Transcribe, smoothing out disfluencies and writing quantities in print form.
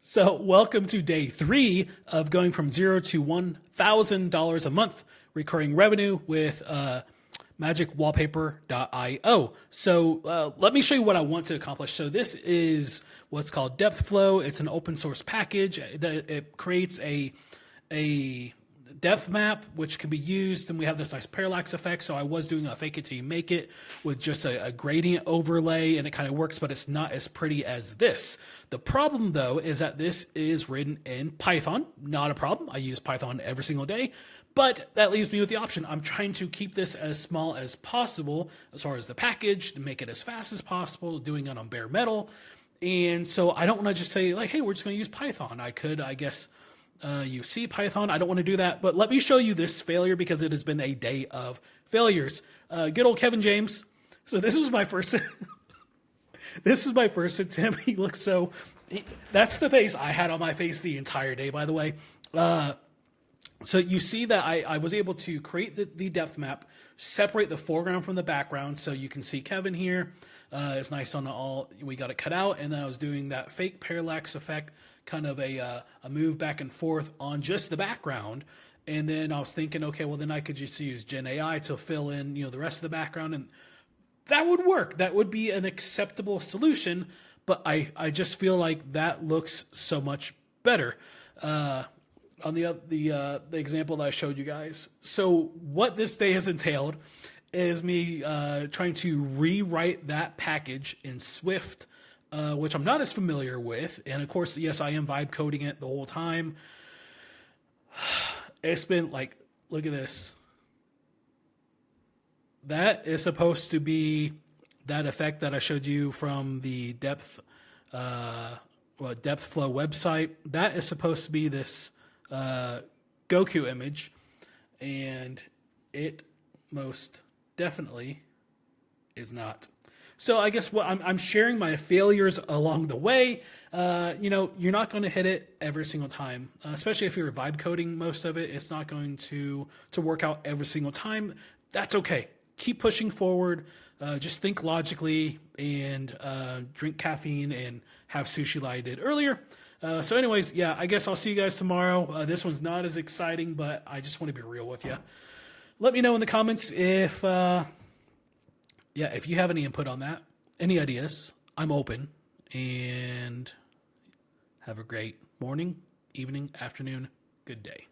So, welcome to day 3 of going from zero to $1,000 a month recurring revenue with magicwallpaper.io. So, let me show you what I want to accomplish. So, this is what's called Depth Flow. It's an open source package. It creates a depth map which can be used, and we have this nice parallax effect. So I was doing a fake it till you make it with just a gradient overlay, and it kind of works, but it's not as pretty as this. The problem though is that this is written in Python. Not a problem. I use Python every single day, but that leaves me with the option. I'm trying to keep this as small as possible as far as the package, to make it as fast as possible, doing it on bare metal. And so I don't want to just say like, hey, we're just going to use Python. I could, I guess, use C Python. I don't want to do that, but let me show you this failure because it has been a day of failures. Good old Kevin James. So this was my first. This is my first attempt. He looks so. That's the face I had on my face the entire day, by the way. So you see that I was able to create the depth map, separate the foreground from the background, so you can see Kevin here. It's nice on all. We got it cut out, and then I was doing that fake parallax effect, kind of a move back and forth on just the background. And then I was thinking, okay, well then I could just use Gen AI to fill in, the rest of the background, and that would work. That would be an acceptable solution. But I just feel like that looks so much better. On the example that I showed you guys. So what this day has entailed is me trying to rewrite that package in Swift, which I'm not as familiar with. And of course, yes, I am vibe coding it the whole time. It's been like, look at this. That is supposed to be that effect that I showed you from the Depth Flow website. That is supposed to be this Goku image, and it most definitely is not. So I guess what I'm sharing my failures along the way. You're not going to hit it every single time, especially if you're vibe coding most of it. It's not going to work out every single time. That's okay. Keep pushing forward. Just think logically and drink caffeine and have sushi like I did earlier. So anyways, yeah, I guess I'll see you guys tomorrow. This one's not as exciting, but I just want to be real with you. Let me know in the comments if you have any input on that, any ideas. I'm open, and have a great morning, evening, afternoon, good day.